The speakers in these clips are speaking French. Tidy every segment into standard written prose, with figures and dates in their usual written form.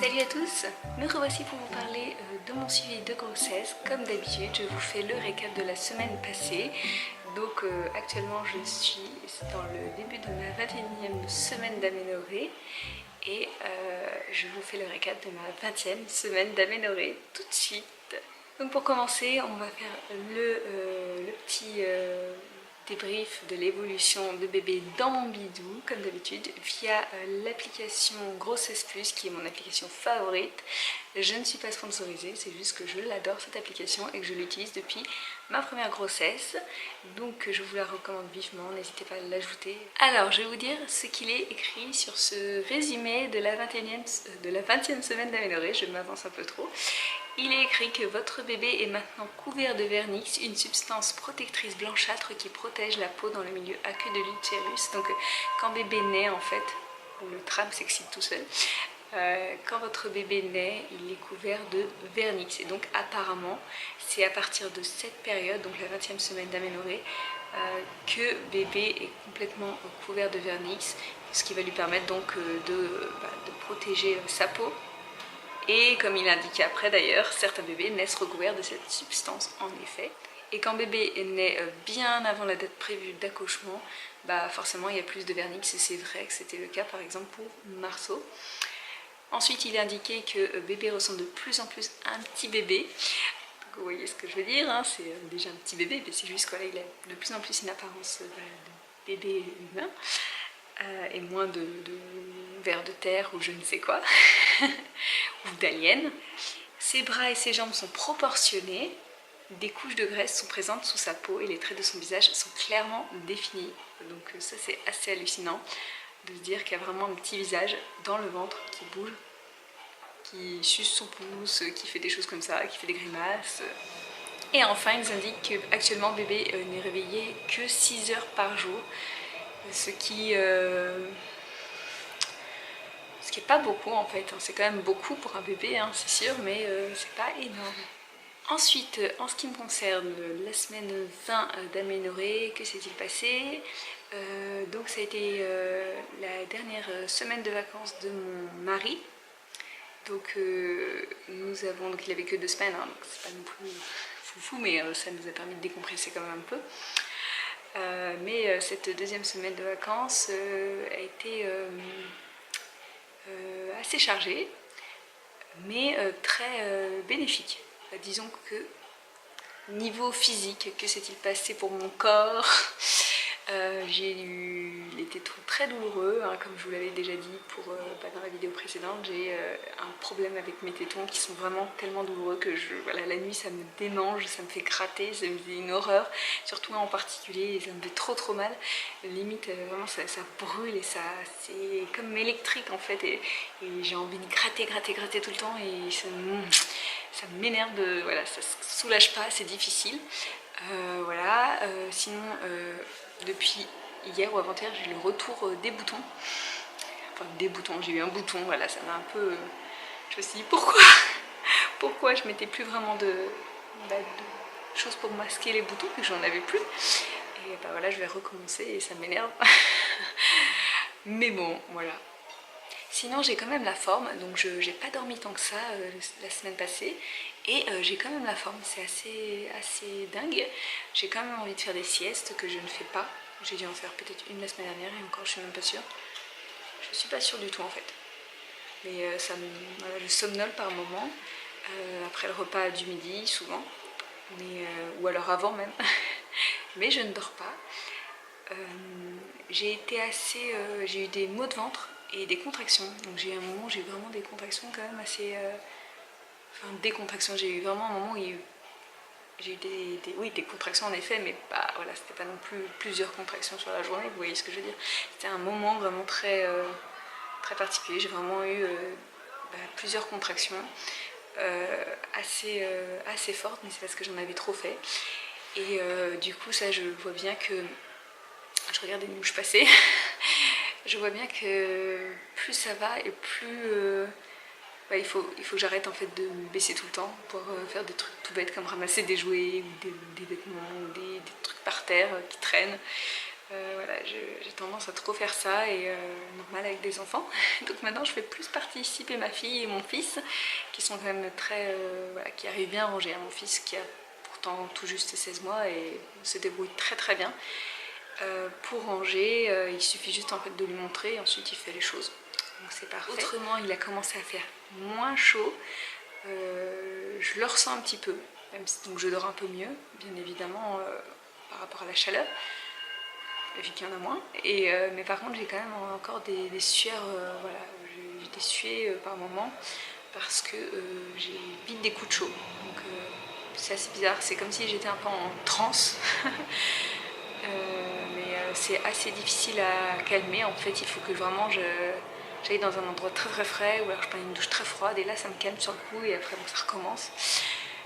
Salut à tous, me revoici pour vous parler de mon suivi de grossesse. Comme d'habitude, je vous fais le récap de la semaine passée. Donc actuellement je suis dans le début de ma 21e semaine d'aménorrhée et je vous fais le récap de ma 20e semaine d'aménorrhée tout de suite. Donc pour commencer, on va faire le petit débrief de l'évolution de bébé dans mon bidou, comme d'habitude, via l'application Grossesse Plus, qui est mon application favorite. Je ne suis pas sponsorisée, c'est juste que je l'adore cette application et que je l'utilise depuis ma première grossesse. Donc je vous la recommande vivement, n'hésitez pas à l'ajouter. Alors je vais vous dire ce qu'il est écrit sur ce résumé de la 20e semaine d'aménorrhée, je m'avance un peu trop. Il est écrit que votre bébé est maintenant couvert de vernix, une substance protectrice blanchâtre qui protège la peau dans le milieu aqueux de l'utérus. Donc quand bébé naît en fait, le tram s'excite tout seul, quand votre bébé naît, il est couvert de vernix. Et donc apparemment, c'est à partir de cette période, donc la 20e semaine d'aménorrhée, que bébé est complètement couvert de vernix, ce qui va lui permettre donc de protéger sa peau. Et comme il indiquait après d'ailleurs, certains bébés naissent recouverts de cette substance en effet. Et quand bébé est né bien avant la date prévue d'accouchement, forcément il y a plus de vernix et c'est vrai que c'était le cas par exemple pour Marceau. Ensuite il est indiqué que bébé ressemble de plus en plus à un petit bébé. Donc, vous voyez ce que je veux dire, hein, c'est déjà un petit bébé, mais c'est juste qu'il a de plus en plus une apparence de bébé humain. Et moins de vers de terre ou je ne sais quoi, ou d'aliens. Ses bras et ses jambes sont proportionnés, des couches de graisse sont présentes sous sa peau et les traits de son visage sont clairement définis. Donc ça c'est assez hallucinant de se dire qu'il y a vraiment un petit visage dans le ventre qui bouge, qui suce son pouce, qui fait des choses comme ça, qui fait des grimaces. Et enfin ils indiquent qu'actuellement bébé n'est réveillé que 6 heures par jour, ce qui est pas beaucoup en fait, c'est quand même beaucoup pour un bébé, hein, c'est sûr, mais c'est pas énorme. Ensuite, en ce qui me concerne, la semaine 20 d'aménorrhée, que s'est-il passé? Donc ça a été la dernière semaine de vacances de mon mari. Donc nous avons, donc il avait que 2 semaines, hein, donc c'est pas non plus foufou, mais ça nous a permis de décompresser quand même un peu. Mais cette deuxième semaine de vacances a été assez chargée, mais très bénéfique. Disons que niveau physique, que s'est-il passé pour mon corps? Il était très douloureux, hein, comme je vous l'avais déjà dit dans la vidéo précédente. J'ai un problème avec mes tétons qui sont vraiment tellement douloureux que la nuit ça me démange, ça me fait gratter, ça me fait une horreur, surtout en particulier, ça me fait trop mal, limite vraiment ça brûle et c'est comme électrique en fait, et j'ai envie de gratter tout le temps et ça m'énerve, voilà, ça se soulage pas, c'est difficile. Sinon depuis hier ou avant-hier j'ai eu le retour des boutons, j'ai eu un bouton, voilà, ça m'a un peu, je me suis dit pourquoi je mettais plus vraiment de choses pour masquer les boutons, que j'en avais plus, et voilà, je vais recommencer et ça m'énerve. Mais bon, voilà. Sinon j'ai quand même la forme, donc j'ai pas dormi tant que ça la semaine passée, et j'ai quand même la forme, c'est assez dingue. J'ai quand même envie de faire des siestes que je ne fais pas. J'ai dû en faire peut-être une la semaine dernière et encore je suis même pas sûre. Je suis pas sûre du tout en fait. Mais voilà, je somnole par moment, après le repas du midi souvent, ou alors avant même. Mais je ne dors pas. J'ai eu des maux de ventre et des contractions, donc j'ai eu un moment où j'ai eu vraiment des contractions quand même assez... des contractions, j'ai eu vraiment un moment où j'ai eu des contractions en effet, mais voilà, c'était pas non plus plusieurs contractions sur la journée, vous voyez ce que je veux dire. C'était un moment vraiment très particulier, j'ai vraiment eu plusieurs contractions assez fortes, mais c'est parce que j'en avais trop fait. Et du coup ça je vois bien que... Je regarde les mouches passer. Je vois bien que plus ça va et plus il faut que j'arrête en fait de me baisser tout le temps pour faire des trucs tout bêtes comme ramasser des jouets ou des vêtements ou des trucs par terre qui traînent. Voilà, j'ai tendance à trop faire ça et normal avec des enfants. Donc maintenant je fais plus participer ma fille et mon fils qui sont quand même très... voilà, qui arrivent bien à ranger. Mon fils qui a pourtant tout juste 16 mois et se débrouille très très bien. Pour ranger, il suffit juste en fait de lui montrer et ensuite il fait les choses. Donc c'est parfait. Autrement, il a commencé à faire moins chaud. Je le ressens un petit peu, même si, donc je dors un peu mieux, bien évidemment, par rapport à la chaleur, vu qu'il y en a moins. Mais par contre, j'ai quand même encore des sueurs, voilà, j'ai des suées par moment, parce que j'ai vite des coups de chaud. Donc c'est assez bizarre, c'est comme si j'étais un peu en transe. Mais c'est assez difficile à calmer. En fait, il faut que vraiment j'aille dans un endroit très très frais ou alors je prenne une douche très froide et là ça me calme sur le coup et après bon, ça recommence.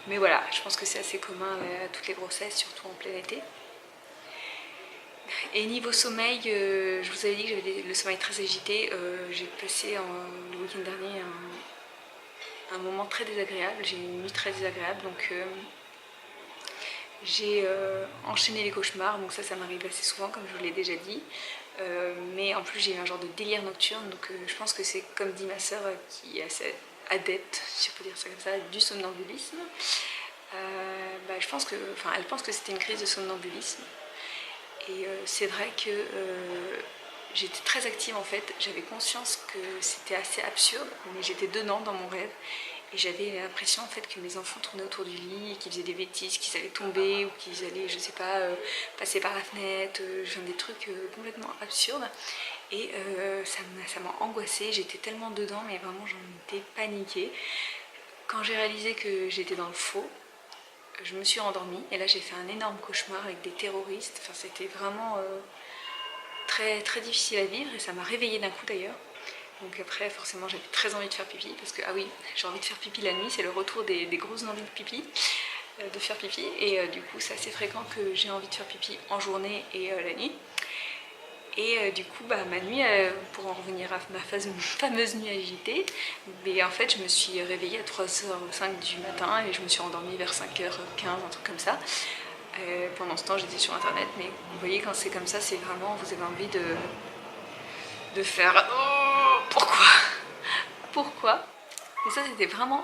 Mais voilà, je pense que c'est assez commun à toutes les grossesses, surtout en plein été. Et niveau sommeil, je vous avais dit que j'avais le sommeil très agité. J'ai passé le week-end dernier un moment très désagréable. J'ai eu une nuit très désagréable, donc j'ai enchaîné les cauchemars, donc ça m'arrive assez souvent comme je vous l'ai déjà dit. Mais en plus j'ai eu un genre de délire nocturne, donc je pense que c'est comme dit ma soeur qui est assez adepte, si je peux dire ça comme ça, du somnambulisme. Je pense que, enfin, elle pense que c'était une crise de somnambulisme. Et c'est vrai que j'étais très active en fait, j'avais conscience que c'était assez absurde, mais j'étais dedans dans mon rêve. Et j'avais l'impression en fait que mes enfants tournaient autour du lit, qu'ils faisaient des bêtises, qu'ils allaient tomber ou qu'ils allaient, je sais pas, passer par la fenêtre, des trucs complètement absurdes. Et ça m'a angoissée, j'étais tellement dedans, mais vraiment j'en étais paniquée. Quand j'ai réalisé que j'étais dans le faux, je me suis endormie et là j'ai fait un énorme cauchemar avec des terroristes. Enfin, c'était vraiment très, très difficile à vivre et ça m'a réveillée d'un coup d'ailleurs. Donc après, forcément, j'avais très envie de faire pipi parce que, ah oui, j'ai envie de faire pipi la nuit, c'est le retour des grosses envies de pipi, de faire pipi. Et du coup, c'est assez fréquent que j'ai envie de faire pipi en journée et la nuit. Et du coup, ma nuit, pour en revenir à ma fameuse nuit agitée, mais en fait, je me suis réveillée à 3h05 du matin et je me suis endormie vers 5h15, un truc comme ça. Pendant ce temps, j'étais sur internet, mais vous voyez, quand c'est comme ça, c'est vraiment, vous avez envie de faire oh, pourquoi. Donc ça c'était vraiment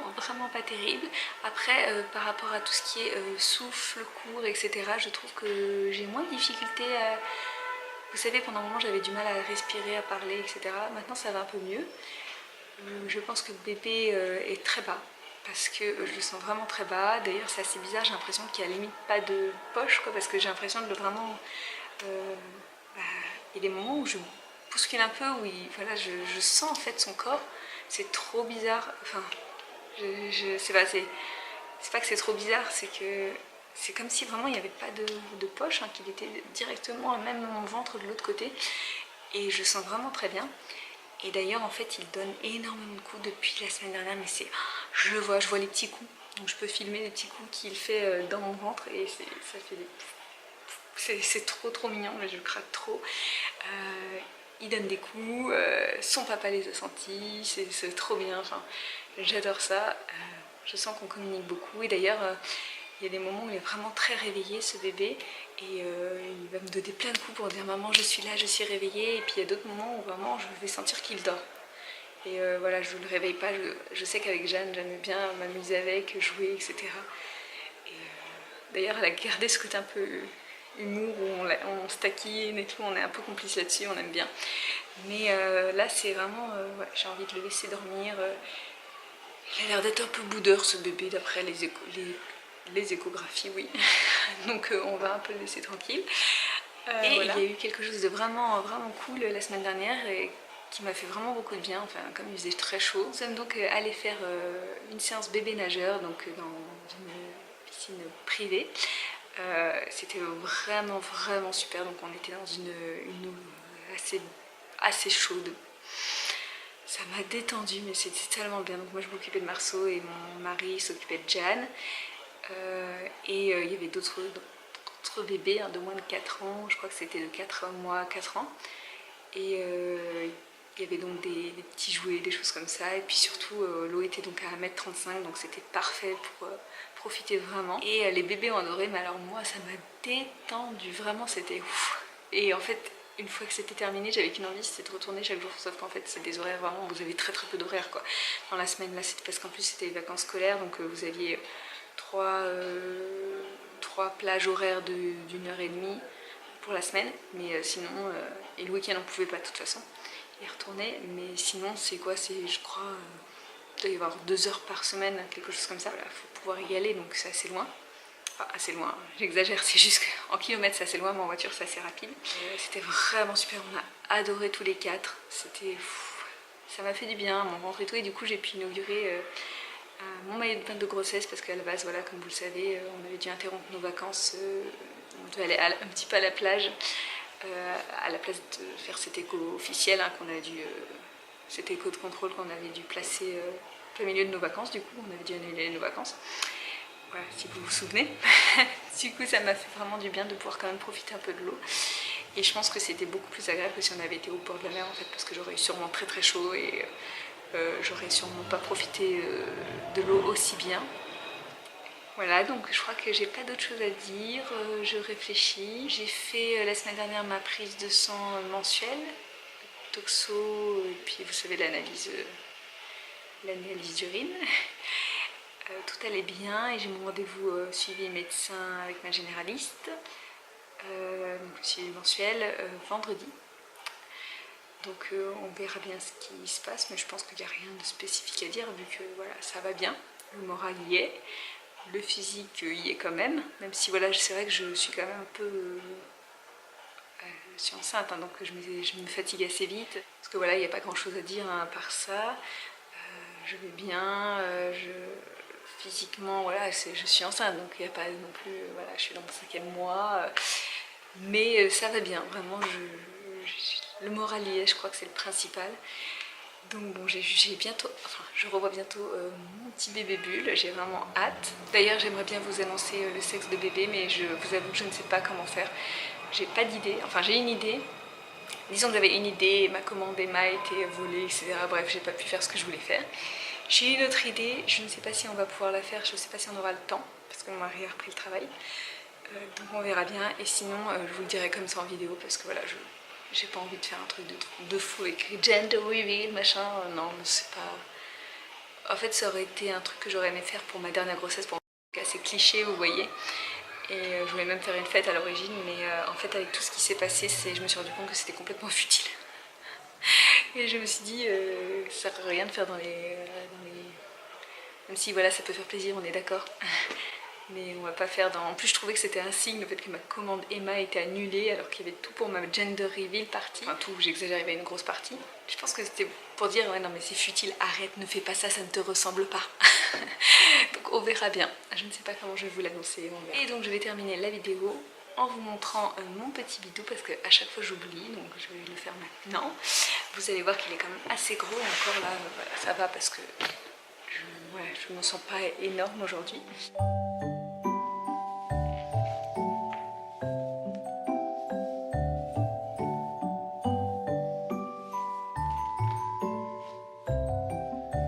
pas terrible. Après par rapport à tout ce qui est souffle, cours, etc., je trouve que j'ai moins de difficultés à... Vous savez, pendant un moment j'avais du mal à respirer, à parler, etc. Maintenant ça va un peu mieux. Je pense que le bébé est très bas parce que je le sens vraiment très bas. D'ailleurs c'est assez bizarre, j'ai l'impression qu'il n'y a limite pas de poche quoi, parce que j'ai l'impression de le vraiment... il y a des moments où je bouscule un peu, où voilà, je sens en fait son corps. C'est trop bizarre. Enfin, je sais pas, c'est pas que c'est trop bizarre, c'est que c'est comme si vraiment il n'y avait pas de poche, hein, qu'il était directement même mon ventre de l'autre côté. Et je sens vraiment très bien. Et d'ailleurs, en fait, il donne énormément de coups depuis la semaine dernière, mais c'est, je vois les petits coups. Donc je peux filmer les petits coups qu'il fait dans mon ventre et ça fait des... C'est trop mignon, mais je craque trop. Il donne des coups, son papa les a sentis, c'est trop bien, enfin, j'adore ça. Je sens qu'on communique beaucoup et d'ailleurs il y a des moments où il est vraiment très réveillé ce bébé et il va me donner plein de coups pour dire maman je suis là, je suis réveillée, et puis il y a d'autres moments où vraiment je vais sentir qu'il dort. Et voilà, je ne le réveille pas, je sais qu'avec Jeanne j'aime bien m'amuser avec, jouer, etc. Et d'ailleurs elle a gardé ce côté un peu humour où on se taquine et tout, on est un peu complice là-dessus, on aime bien. Mais là c'est vraiment, ouais, j'ai envie de le laisser dormir. Il a l'air d'être un peu boudeur ce bébé d'après les échographies, oui. Donc on va un peu le laisser tranquille. Et voilà. Il y a eu quelque chose de vraiment cool la semaine dernière et qui m'a fait vraiment beaucoup de bien, enfin comme il faisait très chaud. Nous sommes donc allés faire une séance bébé nageur donc dans une piscine privée. C'était vraiment super, donc on était dans une eau assez chaude. Ça m'a détendue, mais c'était tellement bien. Donc moi je m'occupais de Marceau et mon mari s'occupait de Jeanne. Et il y avait d'autres bébés hein, de moins de 4 ans, je crois que c'était de 4 mois, 4 ans. Et il y avait donc des petits jouets, des choses comme ça. Et puis surtout, l'eau était donc à 1m35, donc c'était parfait pour profiter vraiment. Et les bébés ont adoré, mais alors moi, ça m'a détendu, vraiment, c'était ouf. Et en fait, une fois que c'était terminé, j'avais qu'une envie, c'était de retourner chaque jour. Sauf qu'en fait, c'est des horaires vraiment, vous avez très peu d'horaires quoi. Dans la semaine là, c'était parce qu'en plus c'était les vacances scolaires, donc vous aviez trois plages horaires d'1h30 pour la semaine. Mais sinon, et le week-end on pouvait pas de toute façon y retourner. Mais sinon, c'est quoi? C'est, je crois, il doit y avoir 2 heures par semaine, quelque chose comme ça. Voilà, faut pouvoir y aller, donc c'est assez loin. Enfin, assez loin, j'exagère, c'est juste qu'en kilomètres c'est assez loin, mais en voiture c'est assez rapide. C'était vraiment super, on a adoré tous les 4. C'était... ça m'a fait du bien, mon ventre et tout, et du coup j'ai pu inaugurer mon maillot de bain de grossesse parce qu'à la base, voilà, comme vous le savez, on avait dû interrompre nos vacances, on devait aller un petit peu à la plage, à la place de faire cet écho officiel hein, qu'on a dû... cet écho de contrôle qu'on avait dû placer au milieu de nos vacances, du coup on avait dû annuler nos vacances. Voilà, si vous vous souvenez. Du coup, ça m'a fait vraiment du bien de pouvoir quand même profiter un peu de l'eau. Et je pense que c'était beaucoup plus agréable que si on avait été au bord de la mer en fait, parce que j'aurais eu sûrement très chaud et j'aurais sûrement pas profité de l'eau aussi bien. Voilà, donc je crois que j'ai pas d'autre chose à dire. Je réfléchis. J'ai fait la semaine dernière ma prise de sang mensuelle, toxo, et puis vous savez l'analyse d'urine. Tout allait bien et j'ai mon rendez-vous suivi médecin avec ma généraliste, donc suivi mensuel, vendredi. Donc on verra bien ce qui se passe, mais je pense qu'il n'y a rien de spécifique à dire vu que voilà, ça va bien, le moral y est, le physique y est quand même si voilà, c'est vrai que je suis quand même un peu... je suis enceinte, hein, donc je me fatigue assez vite, parce que voilà, il n'y a pas grand chose à dire hein, à part ça. Je vais bien, physiquement, voilà, je suis enceinte, donc il n'y a pas non plus, voilà, je suis dans mon 5e mois, mais ça va bien, vraiment, le moral y est, je crois que c'est le principal. Donc bon, j'ai bientôt, enfin, je revois bientôt mon petit bébé Bulle, j'ai vraiment hâte. D'ailleurs, j'aimerais bien vous annoncer le sexe de bébé, mais je vous avoue que je ne sais pas comment faire. J'ai pas d'idée, enfin j'ai une idée. Disons que j'avais une idée, ma commande Emma a été volée, etc. Bref, j'ai pas pu faire ce que je voulais faire. J'ai une autre idée, je ne sais pas si on va pouvoir la faire, je ne sais pas si on aura le temps, parce que mon mari a repris le travail. Donc on verra bien, et sinon je vous le dirai comme ça en vidéo, parce que voilà, j'ai pas envie de faire un truc de fou écrit gender reveal, machin, non, c'est pas... En fait, ça aurait été un truc que j'aurais aimé faire pour ma dernière grossesse, pour un truc assez cliché, vous voyez. Et je voulais même faire une fête à l'origine, mais en fait avec tout ce qui s'est passé, je me suis rendu compte que c'était complètement futile. Et je me suis dit, ça sert à rien de faire dans les... Même si voilà, ça peut faire plaisir, on est d'accord. Mais on va pas faire dans... En plus, je trouvais que c'était un signe, le fait que ma commande Emma était annulée, alors qu'il y avait tout pour ma gender reveal partie. Enfin tout, j'exagère, il y avait une grosse partie. Je pense que c'était pour dire, ouais non mais c'est futile, arrête, ne fais pas ça, ça ne te ressemble pas. Donc on verra bien. Je ne sais pas comment je vais vous l'annoncer, on verra. Et donc je vais terminer la vidéo en vous montrant mon petit bidou, parce qu'à chaque fois j'oublie, donc je vais le faire maintenant. Vous allez voir qu'il est quand même assez gros encore là, voilà, ça va parce que je ne me sens pas énorme aujourd'hui.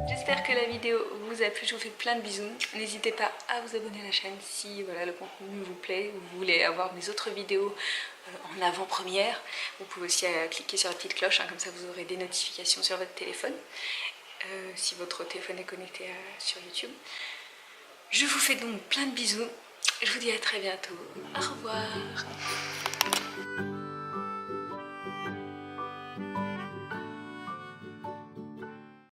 J'espère que la vidéo vous a plu, je vous fais plein de bisous. N'hésitez pas à vous abonner à la chaîne si voilà, le contenu vous plaît, ou vous voulez avoir mes autres vidéos en avant-première. Vous pouvez aussi cliquer sur la petite cloche, hein, comme ça vous aurez des notifications sur votre téléphone, si votre téléphone est connecté sur YouTube. Je vous fais donc plein de bisous, je vous dis à très bientôt, au revoir.